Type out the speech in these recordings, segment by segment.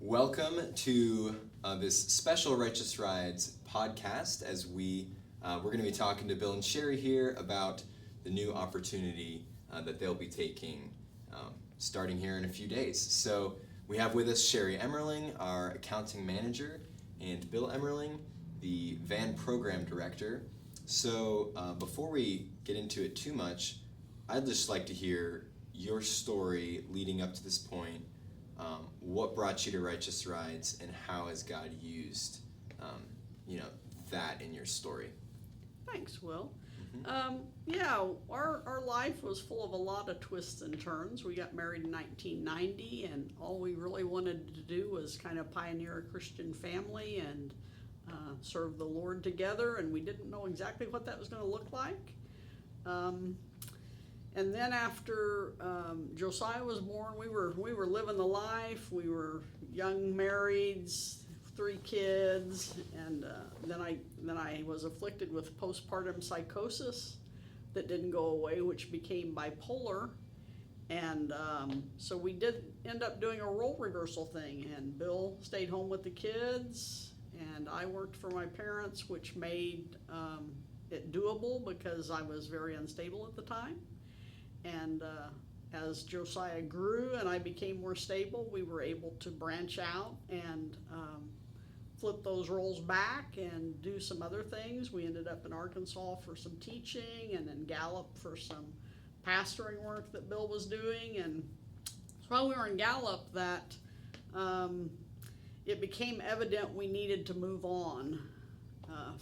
Welcome to this special Righteous Rides podcast as we're going to be talking to Bill and Sharri here about the new opportunity that they'll be taking starting here in a few days. So we have with us Sharri Emmerling, our accounting manager, and Bill Emmerling, the van program director. So before we get into it too much, I'd just like to hear your story leading up to this point. What brought you to Righteous Rides, and how has God used, that in your story? Thanks, Will. Mm-hmm. Our life was full of a lot of twists and turns. We got married in 1990, and all we really wanted to do was kind of pioneer a Christian family and serve the Lord together, and we didn't know exactly what that was going to look like. And then after Josiah was born, we were living the life. We were young marrieds, 3 kids, and then I was afflicted with postpartum psychosis that didn't go away, which became bipolar. And so we did end up doing a role reversal thing, and Bill stayed home with the kids, and I worked for my parents, which made it doable because I was very unstable at the time. And as Josiah grew and I became more stable, we were able to branch out and flip those roles back and do some other things. We ended up in Arkansas for some teaching, and then Gallup for some pastoring work that Bill was doing. And so while we were in Gallup, that it became evident we needed to move on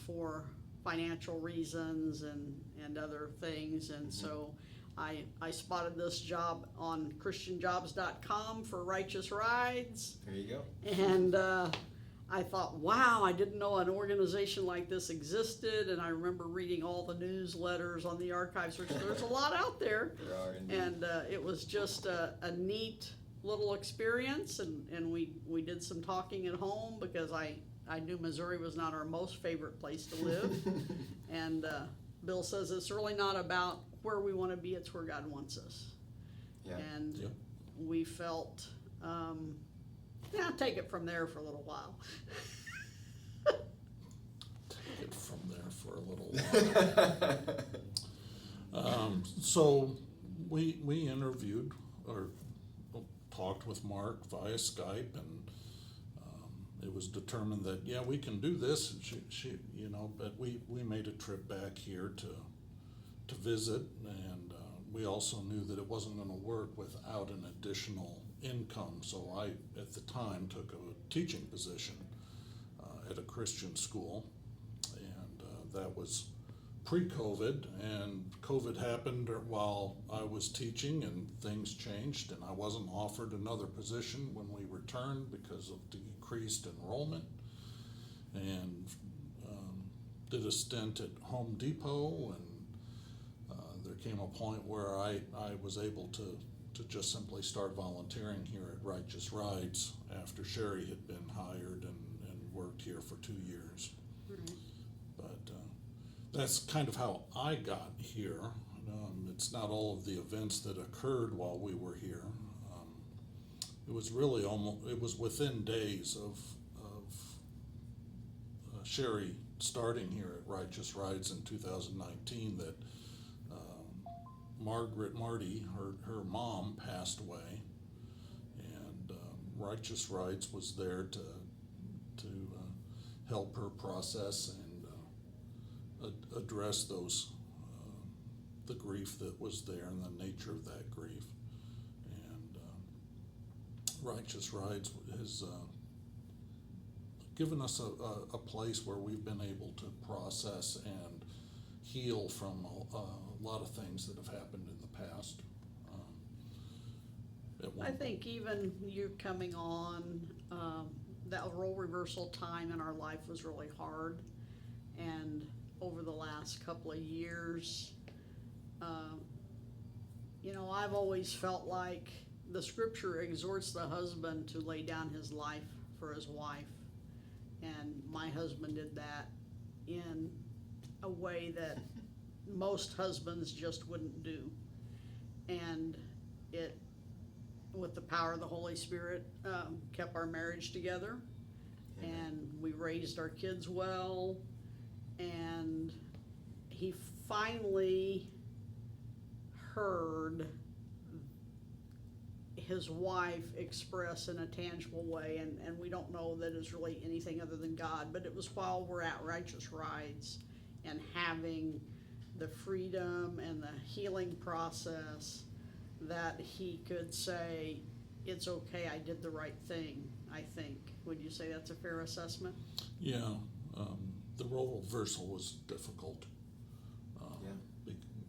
for financial reasons and other things. And so I spotted this job on christianjobs.com for Righteous Rides. There you go. And I thought, wow, I didn't know an organization like this existed. And I remember reading all the newsletters on the archives, which there's a lot out there. There are indeed. And it was just a neat little experience. And we did some talking at home because I knew Missouri was not our most favorite place to live. And Bill says it's really not about where we want to be, it's where God wants us. Yeah. And Yep. we felt, take it from there for a little while. Take it from there for a little while. So we interviewed or talked with Mark via Skype, and it was determined that we can do this. And she but we made a trip back here to visit, and we also knew that it wasn't going to work without an additional income. So I, at the time, took a teaching position at a Christian school, and that was pre-COVID, and COVID happened while I was teaching, and things changed, and I wasn't offered another position when we returned because of decreased enrollment, and did a stint at Home Depot, and there came a point where I was able to just simply start volunteering here at Righteous Rides after Sharri had been hired and worked here for 2 years. Right. But that's kind of how I got here. It's not all of the events that occurred while we were here. It was really it was within days of Sharri starting here at Righteous Rides in 2019 that Margaret Marty, her mom, passed away, and Righteous Rides was there to help her process and address the grief that was there and the nature of that grief. And Righteous Rides has given us a place where we've been able to process and heal from a lot of things that have happened in the past. I think even you coming on, that role reversal time in our life was really hard. And over the last couple of years, I've always felt like the scripture exhorts the husband to lay down his life for his wife. And my husband did that in a way that most husbands just wouldn't do. And it with the power of the Holy Spirit, kept our marriage together. And we raised our kids well, and he finally heard his wife express in a tangible way, and we don't know that it's really anything other than God, but it was while we're at Righteous Rides and having the freedom and the healing process that he could say, it's okay, I did the right thing, I think. Would you say that's a fair assessment? Yeah, the role reversal was difficult.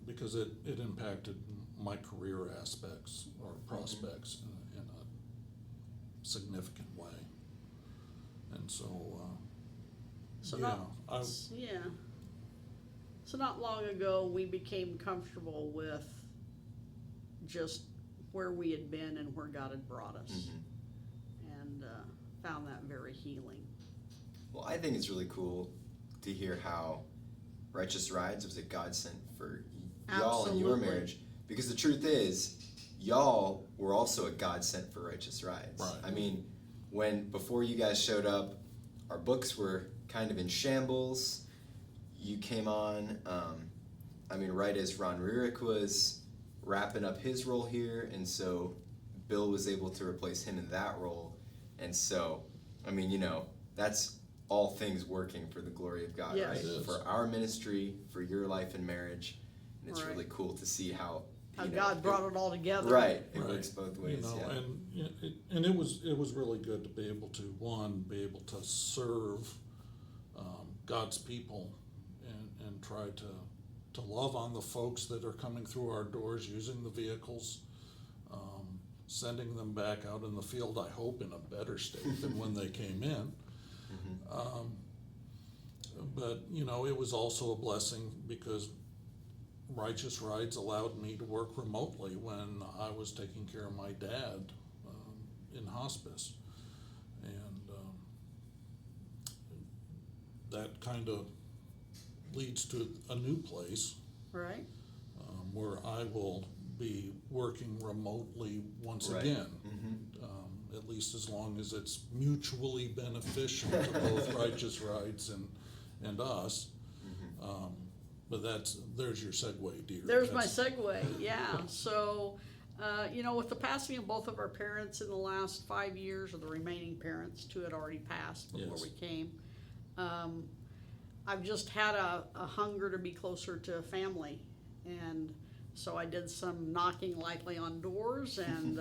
Because it impacted my career aspects or prospects in a significant way. And so, So yeah, So not long ago, we became comfortable with just where we had been and where God had brought us, and found that very healing. Well, I think it's really cool to hear how Righteous Rides was a godsend for y'all and your marriage, because the truth is, y'all were also a godsend for Righteous Rides. Right. I mean, before you guys showed up, our books were kind of in shambles. You came on, right as Ron Rurick was wrapping up his role here, and so Bill was able to replace him in that role. And so, that's all things working for the glory of God, Yes. right? It is. For our ministry, for your life and marriage. And it's Right. really cool to see how God brought it all together. Right. It Right. works both ways. and it was really good to be able to serve God's people and try to love on the folks that are coming through our doors using the vehicles, sending them back out in the field, I hope in a better state than when they came in. But it was also a blessing because Righteous Rides allowed me to work remotely when I was taking care of my dad in hospice. And that kind of leads to a new place Right? where I will be working remotely once Right. again. At least as long as it's mutually beneficial to both Righteous Rides and us. But there's your segue, dear. There's my segue, yeah. So, with the passing of both of our parents in the last 5 years, or the remaining parents, 2 had already passed before Yes. we came, I've just had a hunger to be closer to family. And so I did some knocking lightly on doors, and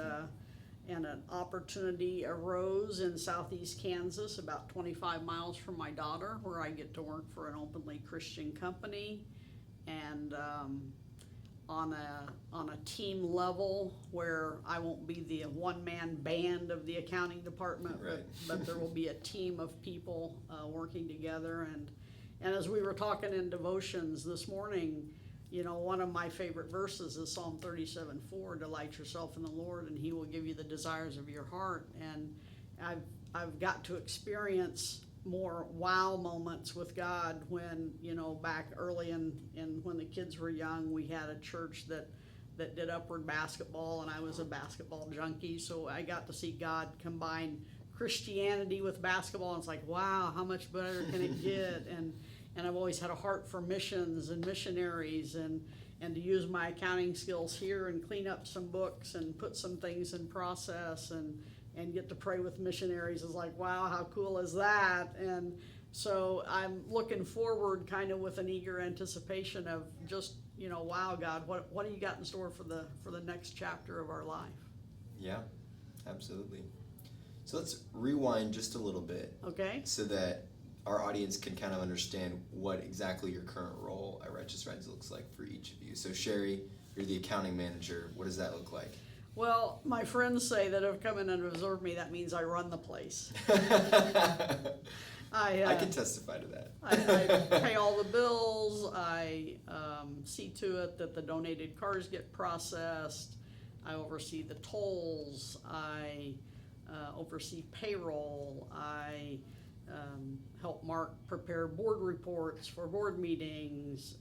an opportunity arose in southeast Kansas, about 25 miles from my daughter, where I get to work for an openly Christian company, and on a team level where I won't be the one-man band of the accounting department, Right. but there will be a team of people working together. And as we were talking in devotions this morning, one of my favorite verses is Psalm 37:4. Delight yourself in the Lord, and He will give you the desires of your heart. And I've got to experience more wow moments with God when, back early in when the kids were young, we had a church that did upward basketball, and I was a basketball junkie, so I got to see God combine Christianity with basketball, and it's like, wow, how much better can it get? And I've always had a heart for missions and missionaries, and to use my accounting skills here and clean up some books and put some things in process and get to pray with missionaries is like, wow, how cool is that? And so I'm looking forward kind of with an eager anticipation of just, wow, God, what do you got in store for the next chapter of our life? Yeah, absolutely. So let's rewind just a little bit. Okay? So that our audience can kind of understand what exactly your current role at Righteous Rides looks like for each of you. So Sharri, you're the accounting manager. What does that look like? Well, my friends say that have come in and observed me, that means I run the place. I can testify to that. I pay all the bills. I see to it that the donated cars get processed. I oversee the tolls. I oversee payroll. I help Mark prepare board reports for board meetings.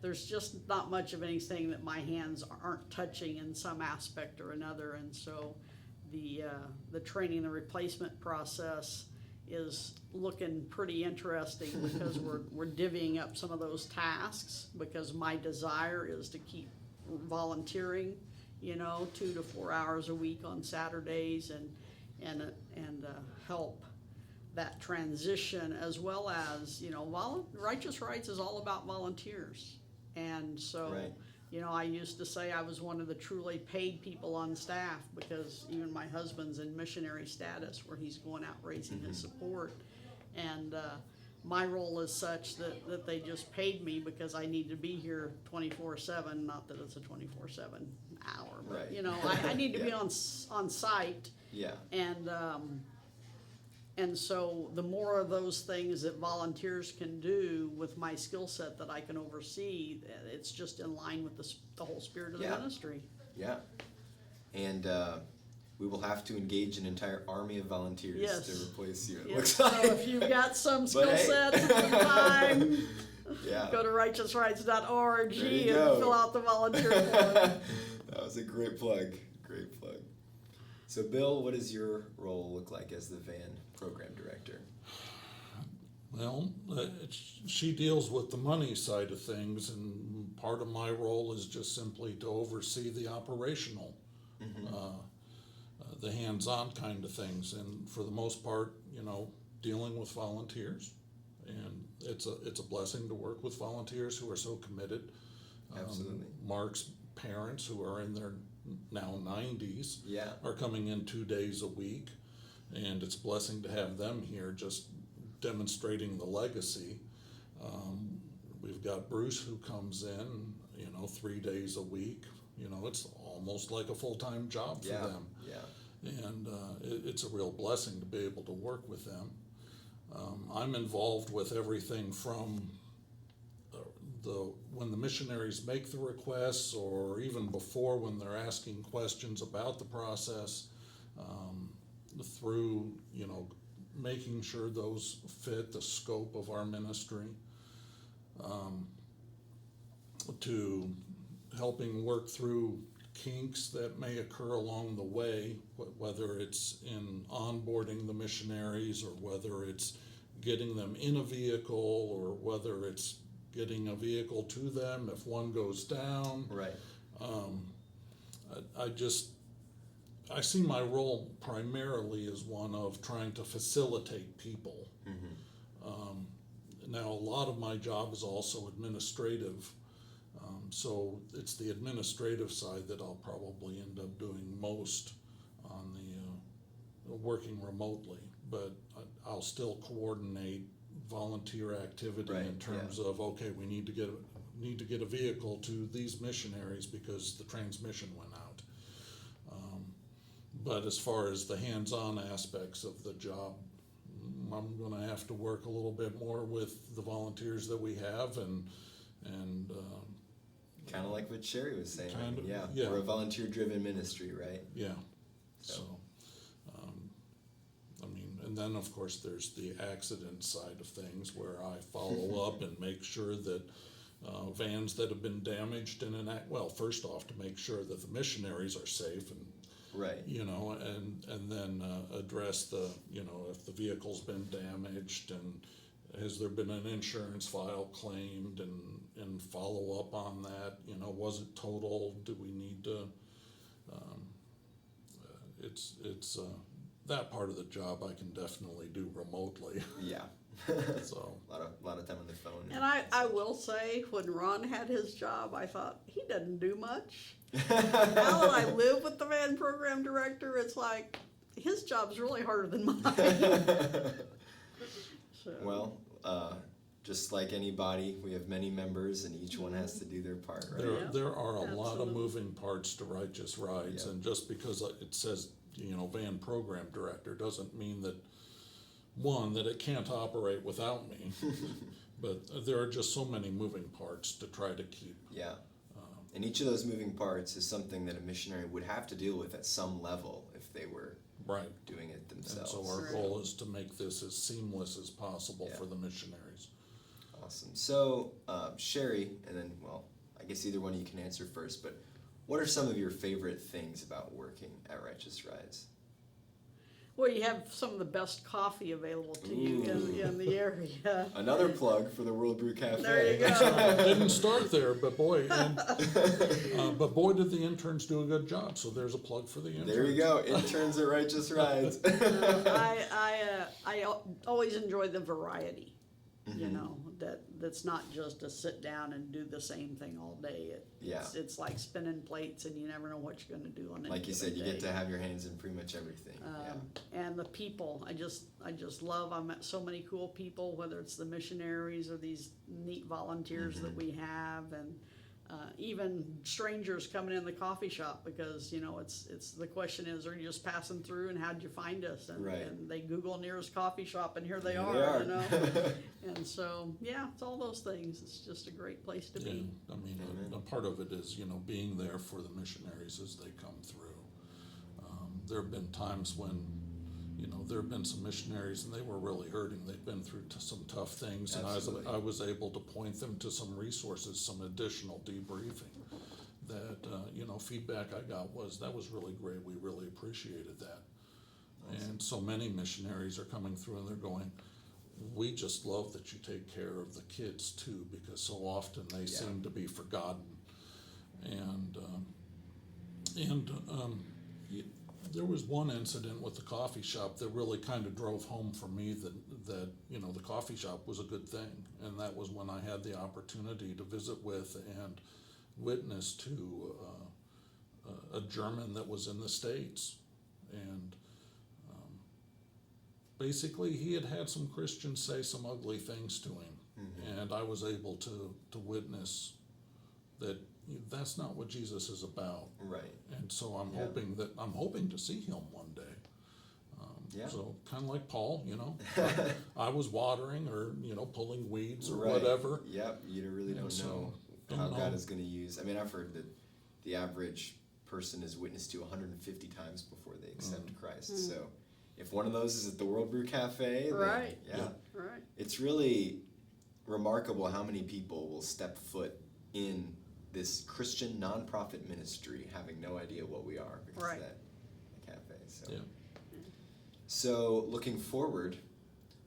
there's just not much of anything that my hands aren't touching in some aspect or another, and so the training, the replacement process is looking pretty interesting because we're divvying up some of those tasks, because my desire is to keep volunteering, 2 to 4 hours a week on Saturdays, and help that transition, as well as, Righteous Rights is all about volunteers. And so, Right. I used to say I was one of the truly paid people on staff, because even my husband's in missionary status where he's going out raising his support. And my role is such that they just paid me because I need to be here 24/7, not that it's a 24/7 hour, but, Right. I need to be Yeah. on site. Yeah. And so the more of those things that volunteers can do with my skill set that I can oversee, it's just in line with the whole spirit of the Yeah. ministry. Yeah. And we will have to engage an entire army of volunteers Yes. to replace you, it Yeah, looks so like. if you've got some skill hey. sets and some time, Yeah. go to righteousrights.org There and you go. fill out the volunteer form. That was a great plug. Great plug. So, Bill, what does your role look like as the VAN program director? Well, she deals with the money side of things, and part of my role is just simply to oversee the operational, the hands-on kind of things, and for the most part, dealing with volunteers. And it's a blessing to work with volunteers who are so committed. Absolutely. Mark's parents, who are in their now 90s, Yeah. are coming in 2 days a week, and it's a blessing to have them here, just demonstrating the legacy. We've got Bruce, who comes in, 3 days a week. It's almost like a full-time job for Yeah. them. Yeah. And it's a real blessing to be able to work with them. I'm involved with everything from when the missionaries make the requests, or even before, when they're asking questions about the process, through making sure those fit the scope of our ministry, to helping work through kinks that may occur along the way, whether it's in onboarding the missionaries, or whether it's getting them in a vehicle, or whether it's getting a vehicle to them if one goes down. Right. I see my role primarily as one of trying to facilitate people. Now, a lot of my job is also administrative, so it's the administrative side that I'll probably end up doing most on the working remotely, but I'll still coordinate volunteer activity Right, in terms of, okay, we need to get a vehicle to these missionaries because the transmission went out. But as far as the hands-on aspects of the job, I'm gonna have to work a little bit more with the volunteers that we have, and Kind of like what Sharri was saying. Kind of, yeah. yeah. We're a volunteer-driven ministry, right? yeah, So. so, and then of course there's the accident side of things, where I follow up and make sure that vans that have been damaged in first off, to make sure that the missionaries are safe, and Right. and then address if the vehicle's been damaged, and has there been an insurance file claimed, and follow up on that. Was it total? Do we need to? It's that part of the job I can definitely do remotely. Yeah. So a lot of time on the phone. And I will say, when Ron had his job, I thought, he doesn't do much. Now that I live with the van program director, it's like, his job's really harder than mine. So. Well, just like anybody, we have many members, and each one has to do their part, right? there Yeah, there are a lot of absolutely. moving parts to Righteous Rides, Yeah. and just because it says van program director doesn't mean that it can't operate without me. But there are just so many moving parts to try to keep. Yeah. And each of those moving parts is something that a missionary would have to deal with at some level if they were Right. doing it And themselves. so our Right. goal is to make this as seamless as possible Yeah. for the missionaries. Awesome. Awesome. So, Sharri, and then, well, I guess either one of you can answer first, but what are some of your favorite things about working at Righteous Rides? Well, you have some of the best coffee available to you in the area. Another plug for the World Brew Cafe. There you go. Didn't start there, but boy, did the interns do a good job. So there's a plug for the interns. There you go, interns at Righteous Rides. I always enjoy the variety. You Mhm. know, that's not just to sit down and do the same thing all day. It's like spinning plates, and you never know what you're going to do on it. Like you said, you get to have your hands in pretty much everything. And the people, I just love. I met so many cool people, whether it's the missionaries or these neat volunteers that we have, and even strangers coming in the coffee shop, because it's the question is, are you just passing through, and how'd you find us? And, Right. and they Google nearest coffee shop, and here they Here are. they are. You know. And so it's all those things. It's just a great place to Yeah, be. I mean, Amen. a part of it is, being there for the missionaries as they come through. There have been times when, there have been some missionaries and they were really hurting. They've been through some tough things, and Absolutely. I was able to point them to some resources, some additional debriefing. That, feedback I got that was really great. We really appreciated that. Awesome. And so many missionaries are coming through and they're going, we just love that you take care of the kids too, because so often they seem to be forgotten. And there was one incident with the coffee shop that really kind of drove home for me that the coffee shop was a good thing, and that was when I had the opportunity to visit with and witness to a German that was in the States, and basically he had some Christians say some ugly things to him, and I was able to witness that that's not what Jesus is about. Right. And so I'm hoping to see him one day. So kind of like Paul, I was watering or pulling weeds or whatever. Yep. You really don't know how God is going to use. I mean, I've heard that the average person is witnessed to 150 times before they accept Christ. So if one of those is at the World Brew Cafe, then, Right. right. It's really remarkable how many people will step foot in this Christian nonprofit ministry having no idea what we are because of that cafe. So looking forward,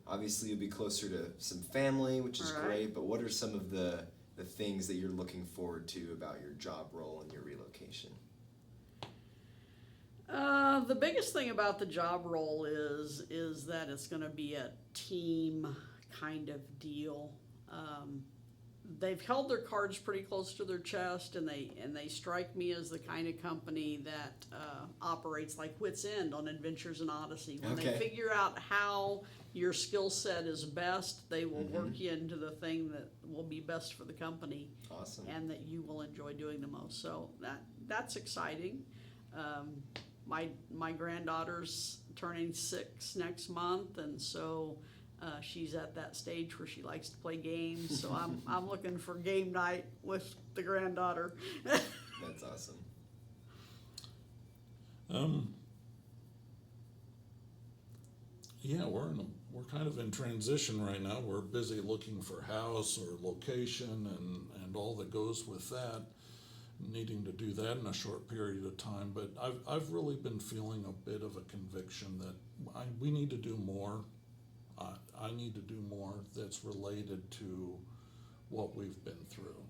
obviously you'll be closer to some family, which is great, but what are some of the things that you're looking forward to about your job role and your relocation? The biggest thing about the job role is that it's going to be a team kind of deal. They've held their cards pretty close to their chest, and they strike me as the kind of company that operates like Wits End on Adventures in Odyssey. When they figure out how your skill set is best, they will work you into the thing that will be best for the company. Awesome. And that you will enjoy doing the most. So that's exciting. My granddaughter's turning 6 next month, and so she's at that stage where she likes to play games. So I'm looking for game night with the granddaughter. That's awesome. We're kind of in transition right now. We're busy looking for house or location and all that goes with that. Needing to do that in a short period of time, but I've really been feeling a bit of a conviction that we need to do more. I need to do more that's related to what we've been through.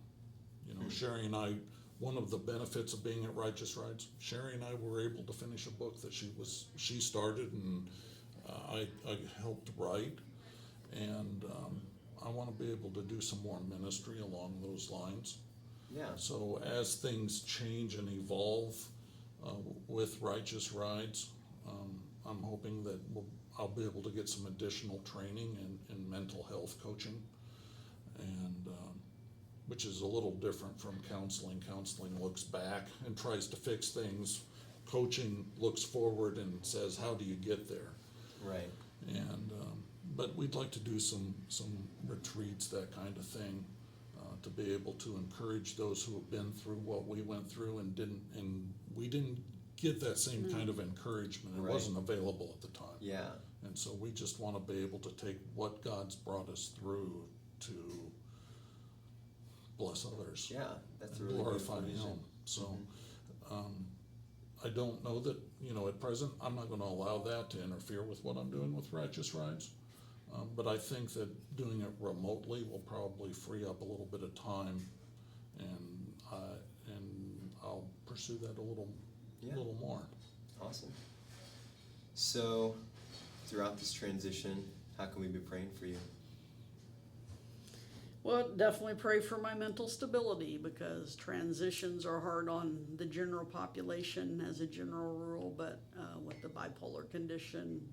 Sharri and I, one of the benefits of being at Righteous Rides, Sharri and I were able to finish a book that she started and I helped write, and I want to be able to do some more ministry along those lines. Yeah. So as things change and evolve with Righteous Rides, I'm hoping that I'll be able to get some additional training in mental health coaching, and which is a little different from counseling. Counseling looks back and tries to fix things. Coaching looks forward and says, how do you get there? Right. And but we'd like to do some retreats, that kind of thing. To be able to encourage those who have been through what we went through and we didn't get that same kind of encouragement. It wasn't available at the time. Yeah. And so we just want to be able to take what God's brought us through to bless others. Yeah, that's a And really glorify beautiful Him. vision. So, I don't know that, at present, I'm not gonna allow that to interfere with what I'm doing with Righteous Rides. But I think that doing it remotely will probably free up a little bit of time, and I'll pursue that a little more. Awesome. So, throughout this transition, how can we be praying for you? Well, definitely pray for my mental stability, because transitions are hard on the general population as a general rule, but with the bipolar condition,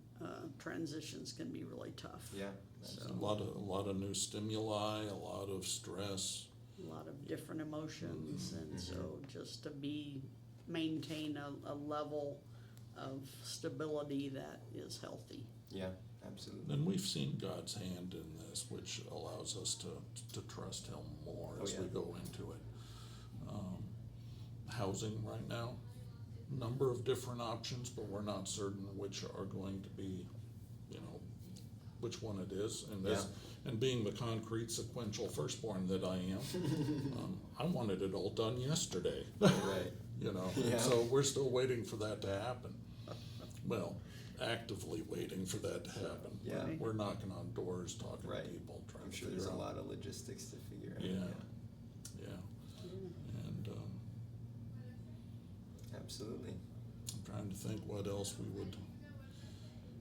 transitions can be really tough. Yeah. So, A lot of new stimuli, a lot of stress. a lot of different emotions, and so just to maintain a level of stability that is healthy. Yeah, absolutely. And we've seen God's hand in this, which allows us to trust Him more as we go into it. Housing right now, number of different options, but we're not certain which are going to be, which one it is. And this, and being the concrete sequential firstborn that I am, I wanted it all done yesterday. Right. Yeah. So we're still waiting for that to happen. Well, actively waiting for that to happen. Yeah. We're knocking on doors, talking Right. to people, trying I'm to sure figure there's a out. lot of logistics to figure out. Yeah. And Absolutely. I'm trying to think what else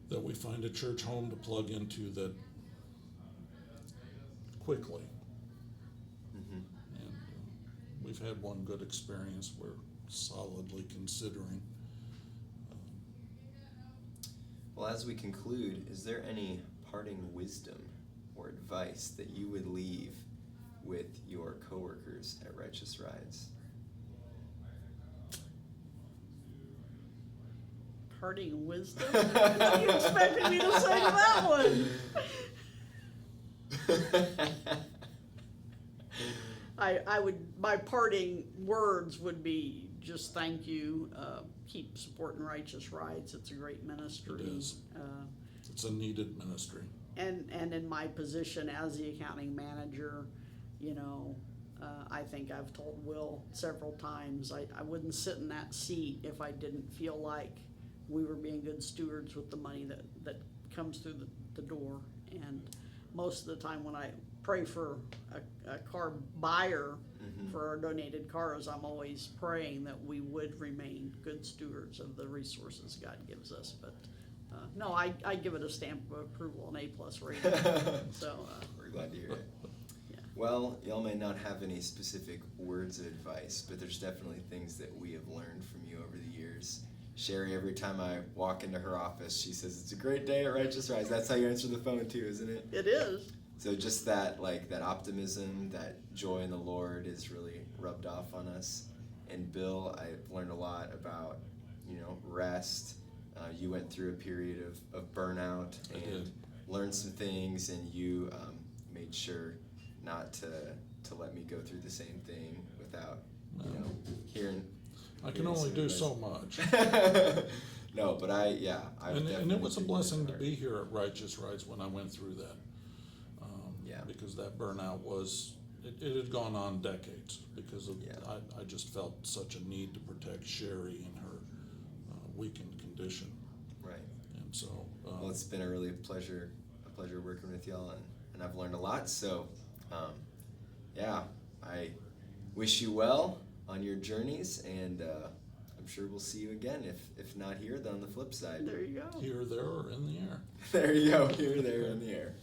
that we find a church home to plug into that quickly. And we've had one good experience we're solidly considering. Well, as we conclude, is there any parting wisdom or advice that you would leave with your coworkers at Righteous Rides? Parting wisdom? What are you expecting me to say to that one? My parting words would be just thank you. Keep supporting Righteous Rides. It's a great ministry. It is. It's a needed ministry. And in my position as the accounting manager, I think I've told Will several times, I wouldn't sit in that seat if I didn't feel like we were being good stewards with the money that comes through the door. And most of the time when I pray for a car buyer for our donated cars, I'm always praying that we would remain good stewards of the resources God gives us. But no, I give it a stamp of approval, an A+ rating. So We're glad to hear it. yeah. Well, y'all may not have any specific words of advice, but there's definitely things that we have learned from you over the years. Sharri, every time I walk into her office, she says, "It's a great day at Righteous Rides." That's how you answer the phone too, isn't it? It is. So just that optimism, that joy in the Lord is really rubbed off on us. And Bill, I've learned a lot about, rest. You went through a period of burnout and learned some things, and you made sure not to let me go through the same thing without, hearing. I can only do so much. No, but And it was a blessing to be here at Righteous Rides when I went through that. Because that burnout it had gone on decades because of, I just felt such a need to protect Sharri in her weakened condition. Right. And so. Well, it's been a pleasure working with y'all, and I've learned a lot. So, I wish you well on your journeys, and I'm sure we'll see you again. If not here, then on the flip side. There you go. Here, there, or in the air. There you go. Here, there, in the air.